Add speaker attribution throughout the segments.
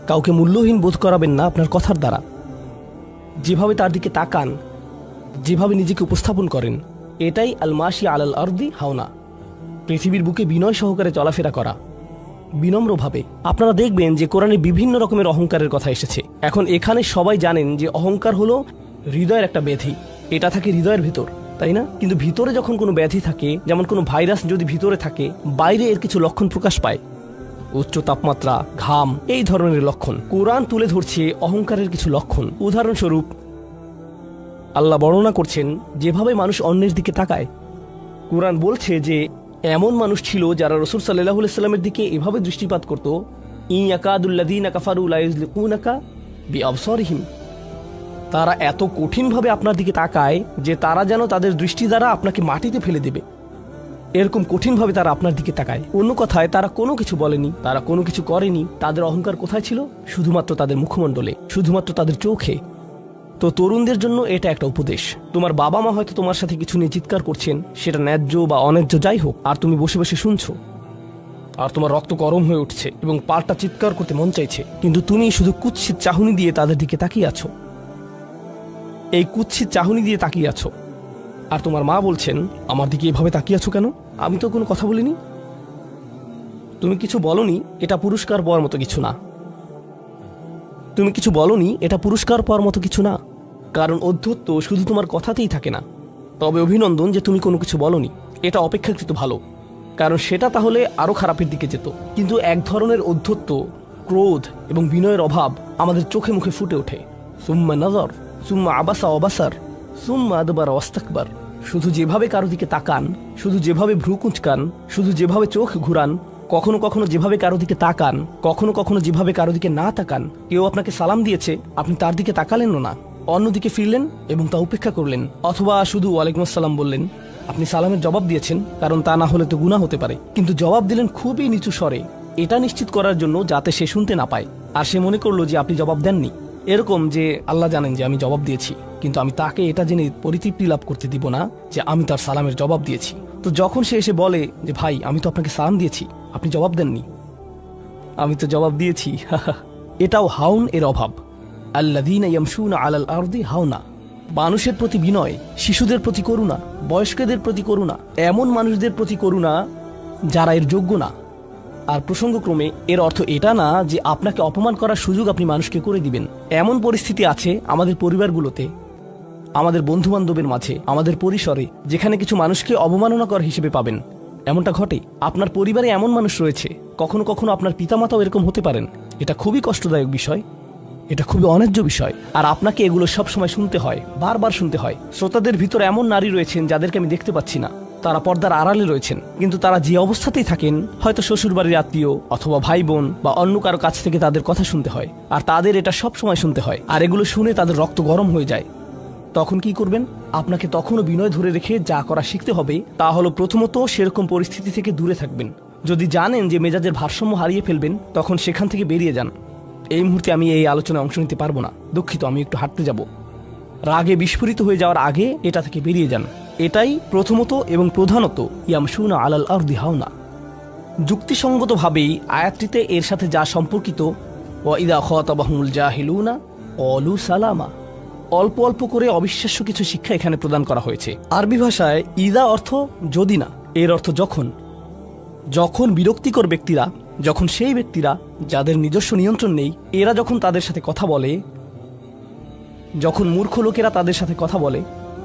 Speaker 1: কাউকে মূল্যহীন বোধ করাবেন না আপনার কথার দ্বারা। যেভাবে তার দিকে তাকান, যেভাবে নিজেকে উপস্থাপন করেন, এটাই আল মাশি আলাল আরদি হাওনা, পৃথিবীর বুকে বিনয় সহকারে চলাফেরা করা, বিনম্রভাবে। আপনারা দেখবেন যে কোরআনে বিভিন্ন রকমের অহংকারের কথা এসেছে। এখন এখানে সবাই জানেন যে অহংকার হলো হৃদয়ের একটা ব্যাধি, এটা থাকে হৃদয়ের ভিতর, তাই না? কিন্তু ভিতরে যখন কোনো ব্যাধি থাকে, যেমন কোনো ভাইরাস যদি ভিতরে থাকে, বাইরে এর কিছু লক্ষণ প্রকাশ পায়, উচ্চ তাপমাত্রা, ঘাম, এই ধরনের লক্ষণ। কোরআন তুলে ধরছে অহংকারের কিছু লক্ষণ। উদাহরণস্বরূপ আল্লাহ বর্ণনা করছেন যেভাবে মানুষ অন্যের দিকে তাকায়। কোরআন বলছে যে এমন মানুষ ছিল যারা রাসূল সাল্লাল্লাহু আলাইহি সাল্লামের দিকে এভাবে দৃষ্টিপাত করত, ইয়াকাদুল্লাযীনা কাফারু লা ইউযলিকুনাকা বিআবসারিহিম, তারা এত কঠিনভাবে আপনার দিকে তাকায় যে তারা যেন তাদের দৃষ্টি দ্বারা আপনাকে মাটিতে ফেলে দেবে, এরকম কঠিনভাবে তারা আপনার দিকে তাকায়। অন্য কথায় তারা কোনো কিছু বলেনি, তারা কোনো কিছু করেনি, তাদের অহংকার কোথায় ছিল? শুধুমাত্র তাদের মুখমণ্ডলে, শুধুমাত্র তাদের চোখে। তো তরুণদের জন্য এটা একটা উপদেশ। তোমার বাবা মা হয়তো তোমার সাথে কিছু নিয়ে চিৎকার করছেন, সেটা ন্যায্য বা অন্যায্য যাই হোক, আর তুমি বসে বসে শুনছো, আর তোমার রক্ত গরম হয়ে উঠছে এবং পাল্টা চিৎকার করতে মন চাইছে, কিন্তু তুমি শুধু কুৎসিত চাহনি দিয়ে তাদের দিকে তাকিয়ে আছো। এই কুৎসিত চাহনি দিয়ে তাকিয়ে আছো, আর তোমার মা বলছেন, আমার দিকে এভাবে তাকিয়ে আছো কেন? আমি তো কোনো কথা বলিনি। তুমি কিছু বলনি, এটা পুরস্কার পাওয়ার মতো কিছু না। তুমি কিছু বলনি, এটা পুরস্কার পাওয়ার মতো কিছু না। কারণ অধ্যত্ব শুধু তোমার কথাতেই থাকে না। তবে অভিনন্দন যে তুমি কোনো কিছু বলনি, এটা অপেক্ষাকৃত ভালো, কারণ সেটা তাহলে আরও খারাপের দিকে যেত। কিন্তু এক ধরনের অধ্যত্ব, ক্রোধ এবং বিনয়ের অভাব আমাদের চোখে মুখে ফুটে ওঠে। সুম্মা নজর, সুম্মা আবাসা অবাসার, সুম্মা আদবার ওয়াস্তাকবার। শুধু যেভাবে কারো দিকে তাকান, শুধু যেভাবে ভ্রু কুঁচকান, শুধু যেভাবে চোখ ঘুরান, কখনো কখনো যেভাবে কারো দিকে তাকান, কখনো কখনো যেভাবে কারো দিকে না তাকান। কেউ আপনাকে সালাম দিয়েছে, আপনি তার দিকে তাকালেন না, অন্যদিকে ফিরলেন এবং তা উপেক্ষা করলেন, অথবা শুধু ওয়ালাইকুম আসসালাম বললেন। আপনি সালামের জবাব দিয়েছেন, কারণ তা না হলে তো গুনাহ হতে পারে, কিন্তু জবাব দিলেন খুবই নিচু স্বরে, এটা নিশ্চিত করার জন্য যাতে সে শুনতে না পায়, আর সে মনে করলো যে আপনি জবাব দেননি। এরকম যে আল্লাহ জানেন যে আমি জবাব দিয়েছি, কিন্তু আমি তাকে এটা জেনে পরিতৃপ্তি লাভ করতে দিব না যে আমি তার সালামের জবাব দিয়েছি। তো যখন সে এসে বলে যে ভাই আমি তো আপনাকে সালাম দিয়েছি, আপনি জবাব দেননি, আমি তো জবাব দিয়েছি, এটাও হাউন এর অভাব। আল্লাযীনা ইয়ামশুনা আলাল আরদি হাওনা, মানুষের প্রতি বিনয়, শিশুদের প্রতি করুণা, বয়স্কদের প্রতি করুণা, এমন মানুষদের প্রতি করুণা যারা এর যোগ্য না। আর প্রসঙ্গক্রমে এর অর্থ এটা না যে আপনাকে অপমান করার সুযোগ আপনি মানুষকে করে দিবেন। এমন পরিস্থিতি আছে আমাদের পরিবারগুলোতে, আমাদের বন্ধু বান্ধবের মাঝে, আমাদের পরিসরে, যেখানে কিছু মানুষকে অবমাননাকর হিসেবে পাবেন। এমনটা ঘটে। আপনার পরিবারে এমন মানুষ রয়েছে, কখনো কখনো আপনার পিতামাতাও এরকম হতে পারেন। এটা খুবই কষ্টদায়ক বিষয়, এটা খুবই অন্যায্য বিষয়, আর আপনাকে এগুলো সব সময় শুনতে হয়, বারবার শুনতে হয়। শ্রোতাদের ভিতরে এমন নারী রয়েছেন যাদেরকে আমি দেখতে পাচ্ছি না, তারা পর্দার আড়ালে রয়েছেন, কিন্তু তারা যে অবস্থাতেই থাকেন, হয়তো শ্বশুরবাড়ির আত্মীয় অথবা ভাই বোন বা অন্য কারো কাছ থেকে তাদের কথা শুনতে হয়, আর তাদের এটা সব সময় শুনতে হয়, আর এগুলো শুনে তাদের রক্ত গরম হয়ে যায়। তখন কি করবেন? আপনাকে তখনও বিনয় ধরে রেখে যা করা শিখতে হবে তা হলো প্রথমত সেরকম পরিস্থিতি থেকে দূরে থাকবেন। যদি জানেন যে মেজাজের ভারসাম্য হারিয়ে ফেলবেন, তখন সেখান থেকে বেরিয়ে যান। এই মুহূর্তে আমি এই আলোচনায় অংশ নিতে পারবো না, দুঃখিত, আমি একটু হাঁটতে যাব। রাগে বিস্ফোরিত হয়ে যাওয়ার আগে এটা থেকে বেরিয়ে যান। এটাই প্রথমত এবং প্রধানত ইয়ামশুনা আলাল আরদি হাওনা। যুক্তিসঙ্গতভাবেই আয়াতটিতে এর সাথে যা সম্পর্কিত, ওয়া ইযা খাতাবাহুমুল জাহিলুনা ক্বালু সালামা, অল্প অল্প করে অবিশ্বাস্য কিছু শিক্ষা এখানে প্রদান করা হয়েছে। আরবি ভাষায় ইদা অর্থ যদি না, এর অর্থ যখন। যখন বিরক্তিকর ব্যক্তিরা, যখন সেই ব্যক্তিরা যাদের নিজস্ব নিয়ন্ত্রণ নেই, এরা যখন তাদের সাথে কথা বলে, যখন মূর্খ লোকেরা তাদের সাথে কথা বলে,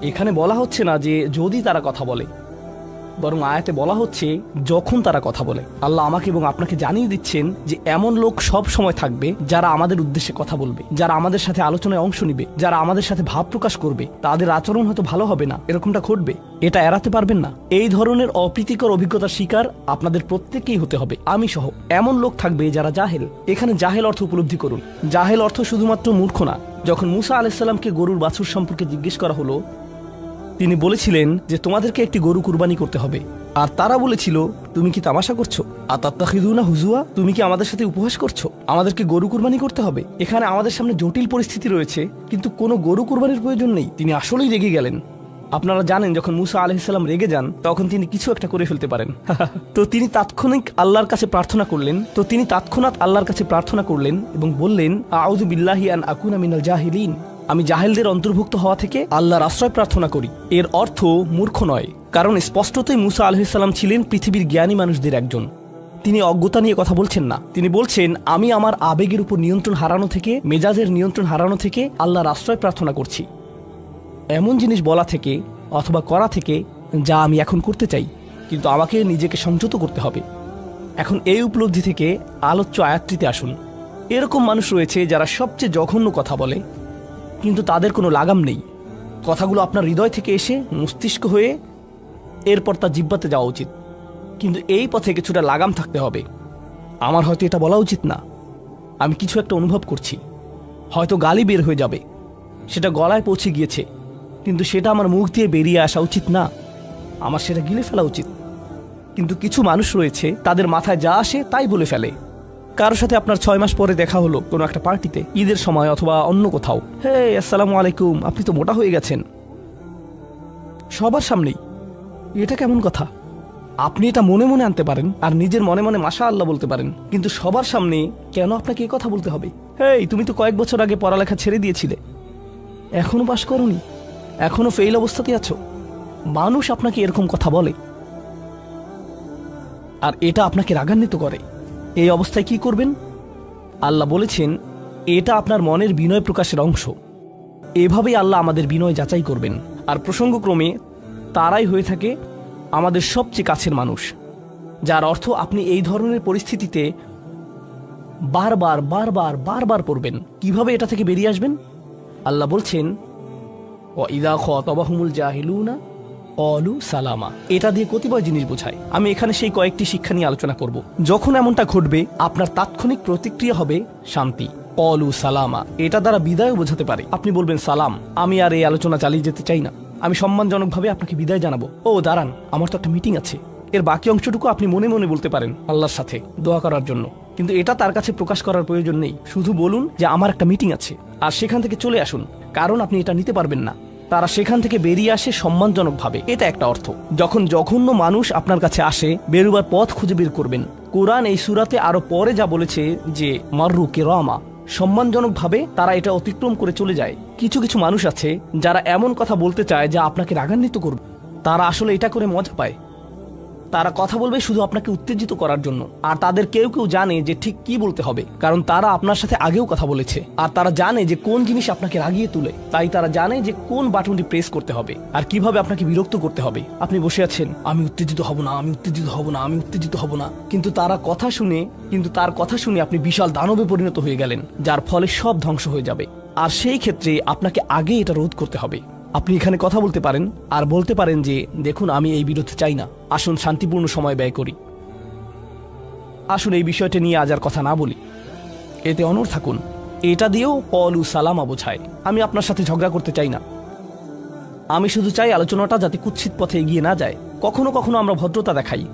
Speaker 1: এখানে বলা হচ্ছে না যে যদি তারা কথা বলে, বরং আয়াতে বলা হচ্ছে যখন তারা কথা বলে। আল্লাহ আমাকে এবং আপনাকে জানিয়ে দিচ্ছেন যে এমন লোক সব সময় থাকবে যারা আমাদের উদ্দেশ্যে কথা বলবে, যারা আমাদের সাথে আলোচনায় অংশ নিবে, যারা আমাদের সাথে ভাব প্রকাশ করবে। তাদের আচরণ হয়তো ভালো হবে না, এরকমটা ঘটবে, এটা এড়াতে পারবেন না। এই ধরনের অপ্রীতিকর অভিজ্ঞতার শিকার আপনাদের প্রত্যেককেই হতে হবে, আমি সহ। এমন লোক থাকবে যারা জাহেল। এখানে জাহেল অর্থ উপলব্ধি করুন। জাহেল অর্থ শুধুমাত্র মূর্খ না। যখন মুসা আলাইহিস সালামকে গরুর বাছুর সম্পর্কে জিজ্ঞেস করা হলো, তিনি বলেছিলেন যে তোমাদেরকে একটি গরু কুরবানি করতে হবে, আর তারা বলেছিল তুমি কি তামাশা করছো? আতাত্তাখিযুনা হুজুয়া, তুমি কি আমাদের সাথে উপহাস করছো? আমাদেরকে গরু কুরবানি করতে হবে? এখানে আমাদের সামনে জটিল পরিস্থিতি রয়েছে, কিন্তু কোনো গরু কুরবানির প্রয়োজন নেই। তিনি আসলেই রেগে গেলেন। আপনারা জানেন যখন মুসা আলাইহিস সালাম রেগে যান তখন তিনি কিছু একটা করে ফেলতে পারেন। তো তিনি তৎক্ষণাৎ আল্লাহর কাছে প্রার্থনা করলেন এবং বললেন, আউযু বিল্লাহি আন আকুনা মিনাল জাহিলিন, আমি জাহেলদের অন্তর্ভুক্ত হওয়া থেকে আল্লাহর আশ্রয় প্রার্থনা করি। এর অর্থ মূর্খ নয়, কারণ স্পষ্টতই মুসা আলাইহিস সালাম ছিলেন পৃথিবীর জ্ঞানী মানুষদের একজন। তিনি অজ্ঞতা নিয়ে কথা বলছেন না, তিনি বলছেন আমি আমার আবেগের উপর নিয়ন্ত্রণ হারানো থেকে, মেজাজের নিয়ন্ত্রণ হারানো থেকে আল্লাহর আশ্রয় প্রার্থনা করছি, এমন জিনিস বলা থেকে অথবা করা থেকে যা আমি এখন করতে চাই, কিন্তু আমাকে নিজেকে সংযত করতে হবে। এখন এই উপলব্ধি থেকে আলোচ্য আয়াতটিতে আসুন। এরকম মানুষ রয়েছে যারা সবচেয়ে জঘন্য কথা বলে, কিন্তু তাদের কোনো লাগাম নেই। কথাগুলো আপনার হৃদয় থেকে এসে মস্তিষ্ক হয়ে এরপর তার জিহ্বাতে যাওয়া উচিত, কিন্তু এই পথে কিছুটা লাগাম থাকতে হবে। আমার হয়তো এটা বলা উচিত না, আমি কিছু একটা অনুভব করছি, হয়তো গালি বের হয়ে যাবে, সেটা গলায় পৌঁছে গিয়েছে, কিন্তু সেটা আমার মুখ দিয়ে বেরিয়ে আসা উচিত না, আমার সেটা গিলে ফেলা উচিত। কিন্তু কিছু মানুষ রয়েছে তাদের মাথায় যা আসে তাই বলে ফেলে। কারোর সাথে আপনার 6 মাস পরে দেখা হলো কোনো একটা পার্টিতে, ঈদের সময় অথবা অন্য কোথাও, হে আসসালামু আলাইকুম, আপনি তো মোটা হয়ে গেছেন, সবার সামনেই। এটা কেমন কথা? আপনি এটা মনে মনে আনতে পারেন আর নিজের মনে মনে মাশাআল্লাহ বলতে পারেন, কিন্তু সবার সামনে কেন আপনাকে এই কথা বলতে হবে? হেই, তুমি তো কয়েক বছর আগে পড়ালেখা ছেড়ে দিয়েছিলে, এখনো পাশ করোনি, এখনো ফেল অবস্থাতে আছো। মানুষ আপনাকে এরকম কথা বলে আর এটা আপনাকে রাগান্বিত করে। এই অবস্থায় কি করবেন? আল্লাহ বলেছেন এটা আপনার মনের বিনয় প্রকাশের অংশ। এভাবেই আল্লাহ আমাদের বিনয় যাচাই করবেন। আর প্রসঙ্গক্রমে তারাই হয়ে থাকে আমাদের সবচেয়ে কাছের মানুষ, যার অর্থ আপনি এই ধরনের পরিস্থিতিতে বারবার বারবার বারবার পড়বেন। কিভাবে এটা থেকে বেরিয়ে আসবেন? আল্লাহ বলছেন ওয়াইদা খাতাবাহুমুল জাহিলুনা ক্বালু সালামা। এটা দিয়ে কতিপয় জিনিস বোঝায়। আমি এখানে সেই কয়েকটি শিক্ষা নিয়ে আলোচনা করব। যখন এমনটা ঘটবে আপনার তাৎক্ষণিক প্রতিক্রিয়া হবে শান্তি, ক্বালু সালামা। এটা দ্বারা বিদায়ও বোঝাতে পারে। আপনি বলবেন সালাম, আমি আর এই আলোচনা চালিয়ে যেতে চাই না, আমি সম্মানজনকভাবে আপনাকে বিদায় জানাবো। ও দাঁড়ান, আমার তো একটা মিটিং আছে। এর বাকি অংশটুকু আপনি মনে মনে বলতে পারেন আল্লাহর সাথে দোয়া করার জন্য, কিন্তু এটা তার কাছে প্রকাশ করার প্রয়োজন নেই। শুধু বলুন যে আমার একটা মিটিং আছে, আর সেখান থেকে চলে আসুন, কারণ আপনি এটা নিতে পারবেন না। তারা সেখান থেকে বেরিয়ে আসে সম্মানজনকভাবে, এটা একটা অর্থ। যখন জঘন্য মানুষ আপনার কাছে আসে, বেরুবার পথ খুঁজে বের করবেন। কোরআন এই সূরাতে আরো পরে যা বলেছে যে মাররু কিরামা, সম্মানজনকভাবে তারা এটা অতিক্রম করে চলে যায়। কিছু কিছু মানুষ আছে যারা এমন কথা বলতে চায় যা আপনাকে রাগান্বিত করবে। তারা আসলে এটা করে মজা পায়। তারা কথা বলবে শুধু আপনাকে উত্তেজিত করার জন্য, আর তাদের কেউ কেউ জানে যে ঠিক কি বলতে হবে, কারণ তারা আপনার সাথে আগেও কথা বলেছে। আর তারা জানে যে কোন জিনিস আপনাকে রাগিয়ে তুলে, তাই তারা জানে যে কোন বাটনটি প্রেস করতে হবে আর কিভাবে আপনাকে বিরক্ত করতে হবে। আপনি বসে আছেন, আমি উত্তেজিত হব না, আমি উত্তেজিত হব না, আমি উত্তেজিত হব না, কিন্তু তার কথা শুনে আপনি বিশাল দানবে পরিণত হয়ে গেলেন, যার ফলে সব ধ্বংস হয়ে যাবে। আর সেই ক্ষেত্রে আপনাকে আগে এটা রোধ করতে হবে। আপনি এখানে কথা বলতে পারেন আর বলতে পারেন যে দেখুন, আমি এই বিরোধ চাই না, আসুন শান্তিপূর্ণ সময় ব্যয় করি, আসুন এই বিষয়টা নিয়ে আজ আর কথা না বলি, এতে অনড় থাকুন। এটা দিয়েও ক্বালু সালামা বোঝায়। আমি আপনার সাথে ঝগড়া করতে চাই না, আমি শুধু চাই আলোচনাটা যাতে কুৎসিত পথে এগিয়ে না যায়। কখনো কখনো আমরা ভদ্রতা দেখাই,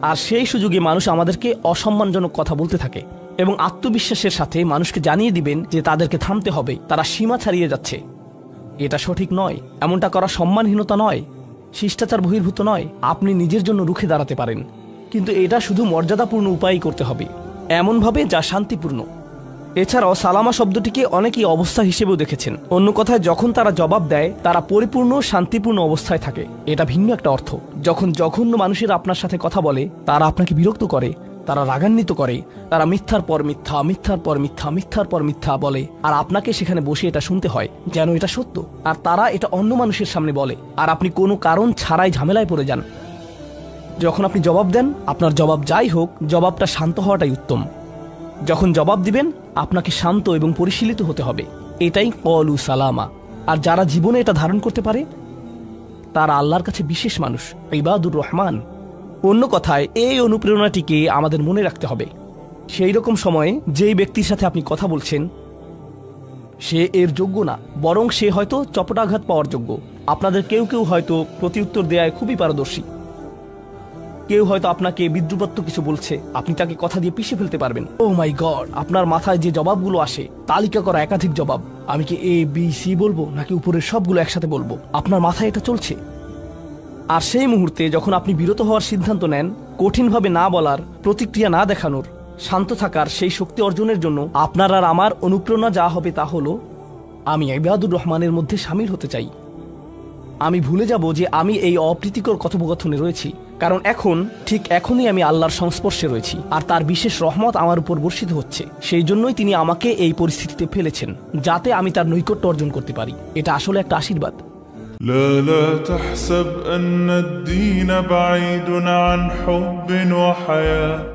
Speaker 1: আর সেই সুযোগে মানুষ আমাদেরকে অসম্মানজনক কথা বলতে থাকে, এবং আত্মবিশ্বাসের সাথে মানুষকে জানিয়ে দিবেন যে তাদেরকে থামতে হবে, তারা সীমা ছাড়িয়ে যাচ্ছে। এটা সঠিক নয়, এমনটা করা সম্মানহীনতা নয়, শিষ্টাচার বহির্ভূত নয়। আপনি নিজের জন্য রুখে দাঁড়াতে পারেন, কিন্তু এটা শুধু মর্যাদাপূর্ণ উপায়ে করতে হবে, এমনভাবে যা শান্তিপূর্ণ। এছাড়াও সালামা শব্দটিকে অনেকেই অবস্থা হিসেবেও দেখেছেন। অন্য কথায়, যখন তারা জবাব দেয় তারা পরিপূর্ণ শান্তিপূর্ণ অবস্থায় থাকে, এটা ভিন্ন একটা অর্থ। যখন জঘন্য মানুষেরা আপনার সাথে কথা বলে, তারা আপনাকে বিরক্ত করে, তারা রাগান্বিত করে, তারা মিথ্যার পর মিথ্যা, মিথ্যার পর মিথ্যা, মিথ্যার পর মিথ্যা বলে, আর আপনাকে সেখানে বসে এটা শুনতে হয় যেন এটা সত্য। আর তারা এটা অন্য মানুষের সামনে বলে, আর আপনি কোনো কারণ ছাড়াই ঝামেলায় পড়ে যান। যখন আপনি জবাব দেন, আপনার জবাব যাই হোক, জবাবটা শান্ত হওয়াটাই উত্তম। যখন জবাব দিবেন, আপনাকে শান্ত এবং পরিশীলিত হতে হবে। এটাই ক্বালু সালামা। আর যারা জীবনে এটা ধারণ করতে পারে তারা আল্লাহর কাছে বিশেষ মানুষ, ইবাদুর রহমান। অন্য কথায়, এই অনুপ্রেরণাটিকে আমাদের মনে রাখতে হবে। সেই রকম সময়ে যেই ব্যক্তির সাথে আপনি কথা বলছেন সে এর যোগ্য না, বরং সে হয়তো চপটাঘাত পাওয়ার যোগ্য। আপনাদের কেউ কেউ হয়তো প্রতিউত্তর দেয়ায় খুবই পারদর্শী, কেউ হয়তো আপনাকে বিদ্রুপাত্মক কিছু বলছে, আপনি তাকে কথা দিয়ে পিষে ফেলতে পারবেন। ও মাই গড, আপনার মাথায় যে জবাবগুলো আসে, তালিকা করা একাধিক জবাব, আমি কি এ বি সি বলবো নাকি উপরের সবগুলো একসাথে বলবো, আপনার মাথায় এটা চলছে। আর সেই মুহূর্তে যখন আপনি বিরত হওয়ার সিদ্ধান্ত নেন, কঠিনভাবে না বলার, প্রতিক্রিয়া না দেখানোর, শান্ত থাকার সেই শক্তি অর্জনের জন্য আপনার আর আমার অনুপ্রেরণা যা হবে তা হলো, আমি ইবাদুর রহমানের মধ্যে শামিল হতে চাই। আমি ভুলে যাব যে আমি এই অপ্রীতিকর কথোপকথনে রয়েছি, কারণ ঠিক এখনই আমি আল্লাহর সংস্পর্শে রয়েছি, আর তার বিশেষ রহমত আমার উপর বর্ষিত হচ্ছে। সেই জন্যই তিনি আমাকে এই পরিস্থিতিতে ফেলেছেন, যাতে আমি তার নৈকট্য অর্জন করতে পারি। এটা আসলে একটা আশীর্বাদ।
Speaker 2: لا لا تحسب أن الدين بعيد عن حب وحياة